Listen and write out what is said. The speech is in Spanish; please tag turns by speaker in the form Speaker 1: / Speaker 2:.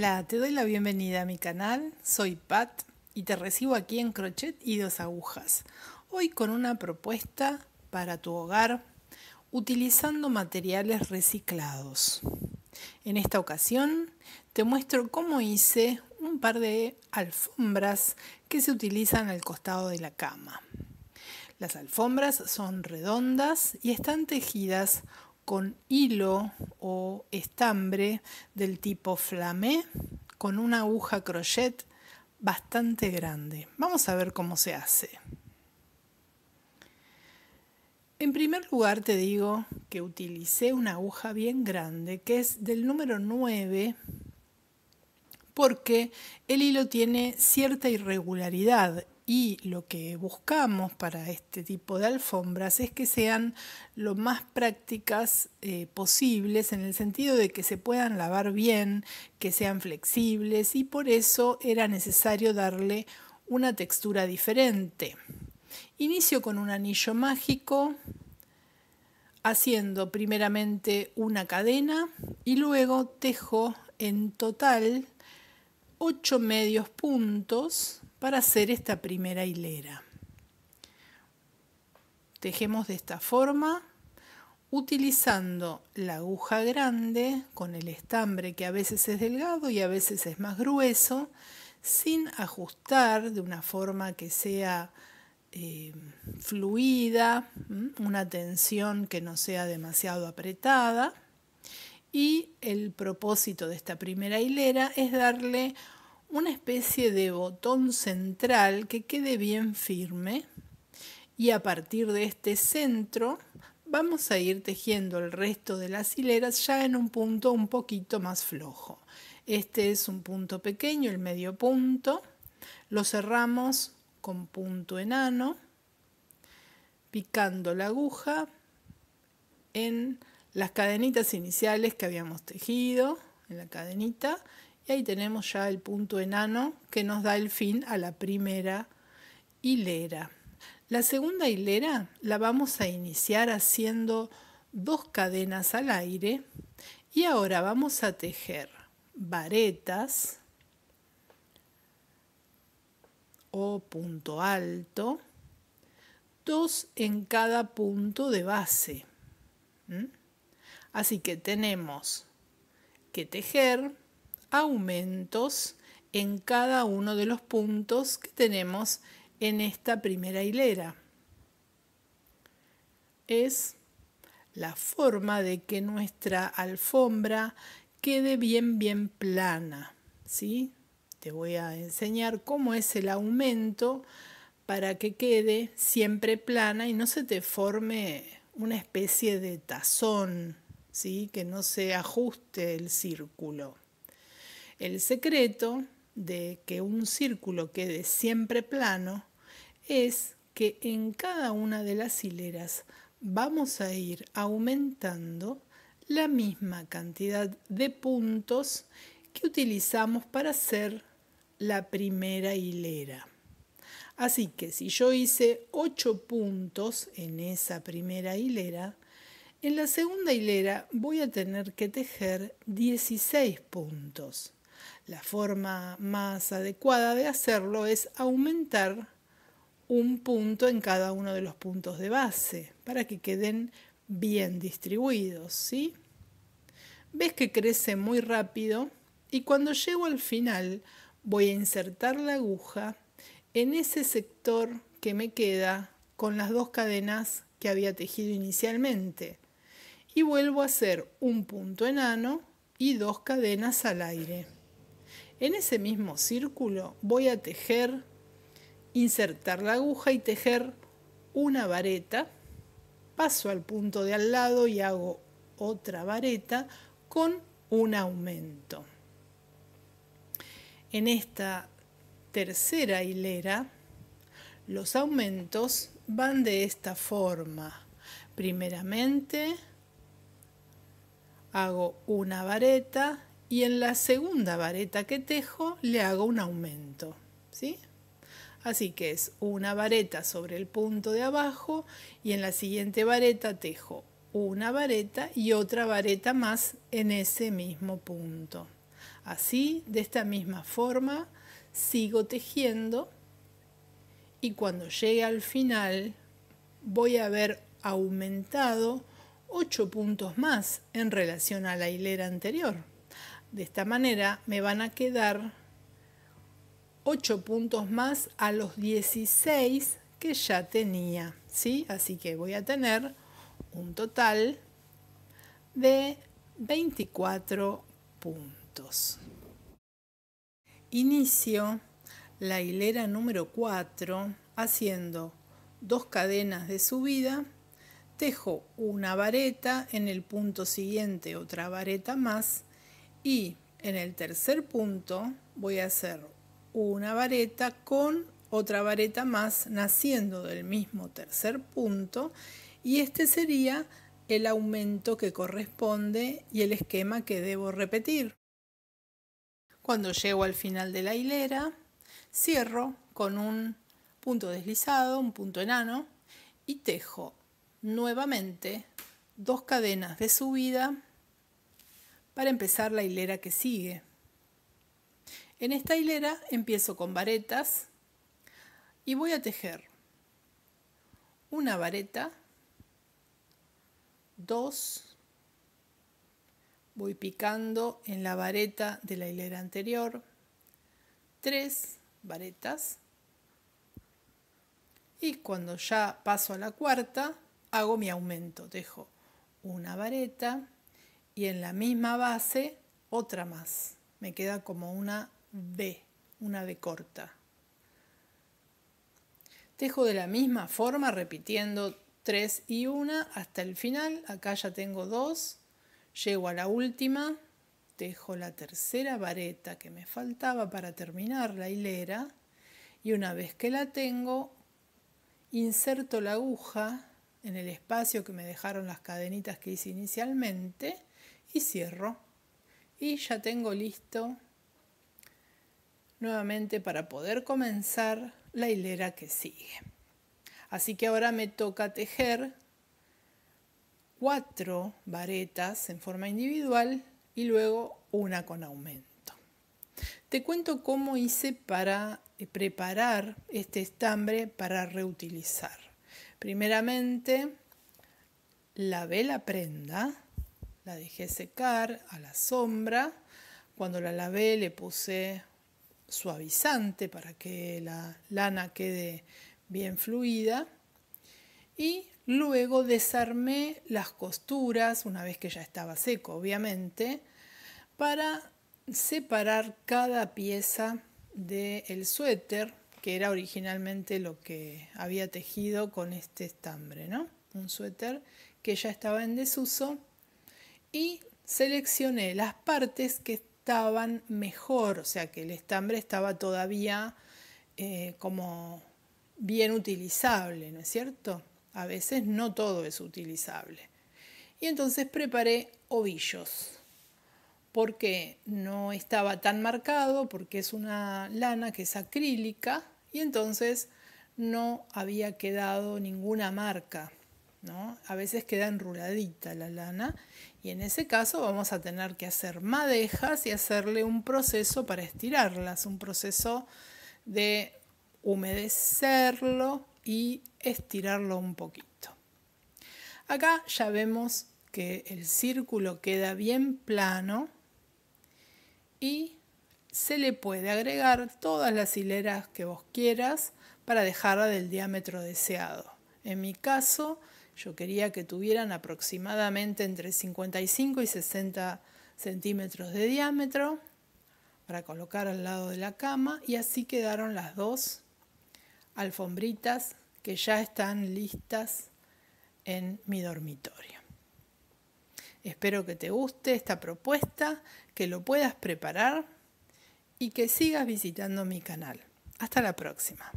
Speaker 1: Hola, te doy la bienvenida a mi canal, soy Pat y te recibo aquí en Crochet y Dos Agujas. Hoy con una propuesta para tu hogar utilizando materiales reciclados. En esta ocasión te muestro cómo hice un par de alfombras que se utilizan al costado de la cama. Las alfombras son redondas y están tejidas con hilo o estambre del tipo flamé con una aguja crochet bastante grande. Vamos a ver cómo se hace. En primer lugar te digo que utilicé una aguja bien grande que es del número 9 porque el hilo tiene cierta irregularidad y lo que buscamos para este tipo de alfombras es que sean lo más prácticas posibles, en el sentido de que se puedan lavar bien, que sean flexibles, y por eso era necesario darle una textura diferente. Inicio con un anillo mágico haciendo primeramente una cadena y luego tejo en total 8 medios puntos para hacer esta primera hilera. Tejemos de esta forma utilizando la aguja grande con el estambre, que a veces es delgado y a veces es más grueso, sin ajustar, de una forma que sea fluida, una tensión que no sea demasiado apretada. Y el propósito de esta primera hilera es darle una especie de botón central que quede bien firme, y a partir de este centro vamos a ir tejiendo el resto de las hileras ya en un punto un poquito más flojo. Este es un punto pequeño, el medio punto. Lo cerramos con punto enano, picando la aguja en las cadenitas iniciales que habíamos tejido, en la cadenita, y ahí tenemos ya el punto enano que nos da el fin a la primera hilera. La segunda hilera la vamos a iniciar haciendo 2 cadenas al aire y ahora vamos a tejer varetas o punto alto, 2 en cada punto de base. Así que tenemos que tejer aumentos en cada uno de los puntos que tenemos en esta primera hilera. Es la forma de que nuestra alfombra quede bien plana, ¿sí? Te voy a enseñar cómo es el aumento para que quede siempre plana y no se te forme una especie de tazón, ¿sí? Que no se ajuste el círculo. El secreto de que un círculo quede siempre plano es que en cada una de las hileras vamos a ir aumentando la misma cantidad de puntos que utilizamos para hacer la primera hilera. Así que si yo hice 8 puntos en esa primera hilera, en la segunda hilera voy a tener que tejer 16 puntos. La forma más adecuada de hacerlo es aumentar un punto en cada uno de los puntos de base para que queden bien distribuidos, ¿sí? Ves que crece muy rápido y cuando llego al final voy a insertar la aguja en ese sector que me queda con las 2 cadenas que había tejido inicialmente y vuelvo a hacer un punto enano y 2 cadenas al aire. En ese mismo círculo voy a tejer, insertar la aguja y tejer una vareta, paso al punto de al lado y hago otra vareta con un aumento. En esta tercera hilera los aumentos van de esta forma. Primeramente hago una vareta y en la segunda vareta que tejo le hago un aumento, ¿sí? Así que es una vareta sobre el punto de abajo y en la siguiente vareta tejo una vareta y otra vareta más en ese mismo punto. Así, de esta misma forma, sigo tejiendo y cuando llegue al final voy a haber aumentado 8 puntos más en relación a la hilera anterior. De esta manera me van a quedar 8 puntos más a los 16 que ya tenía, ¿sí? Así que voy a tener un total de 24 puntos. Inicio la hilera número 4 haciendo 2 cadenas de subida, tejo una vareta, en el punto siguiente otra vareta más y en el tercer punto voy a hacer una vareta con otra vareta más naciendo del mismo tercer punto y este sería el aumento que corresponde y el esquema que debo repetir. Cuando llego al final de la hilera, cierro con un punto deslizado, un punto enano y tejo nuevamente 2 cadenas de subida para empezar la hilera que sigue. En esta hilera empiezo con varetas y voy a tejer una vareta, 2, voy picando en la vareta de la hilera anterior, 3 varetas y cuando ya paso a la cuarta hago mi aumento, tejo una vareta y en la misma base otra más, me queda como una V corta. Tejo de la misma forma repitiendo 3 y 1 hasta el final, acá ya tengo 2, llego a la última, tejo la tercera vareta que me faltaba para terminar la hilera y una vez que la tengo, inserto la aguja en el espacio que me dejaron las cadenitas que hice inicialmente y cierro. Y ya tengo listo nuevamente para poder comenzar la hilera que sigue. Así que ahora me toca tejer 4 varetas en forma individual y luego una con aumento. Te cuento cómo hice para preparar este estambre para reutilizar. Primeramente, lavé la prenda, la dejé secar a la sombra. Cuando la lavé le puse suavizante para que la lana quede bien fluida y luego desarmé las costuras una vez que ya estaba seco, obviamente, para separar cada pieza del suéter, que era originalmente lo que había tejido con este estambre, ¿no? Un suéter que ya estaba en desuso y seleccioné las partes que estaban mejor, o sea que el estambre estaba todavía como bien utilizable, ¿no es cierto? A veces no todo es utilizable. Y entonces preparé ovillos, porque no estaba tan marcado, porque es una lana que es acrílica y entonces no había quedado ninguna marca, ¿no? A veces queda enruladita la lana y en ese caso vamos a tener que hacer madejas y hacerle un proceso para estirarlas, un proceso de humedecerlo y estirarlo un poquito. Acá ya vemos que el círculo queda bien plano y se le puede agregar todas las hileras que vos quieras para dejarla del diámetro deseado. En mi caso, yo quería que tuvieran aproximadamente entre 55 y 60 centímetros de diámetro para colocar al lado de la cama y así quedaron las 2 alfombritas que ya están listas en mi dormitorio. Espero que te guste esta propuesta, que lo puedas preparar y que sigas visitando mi canal. Hasta la próxima.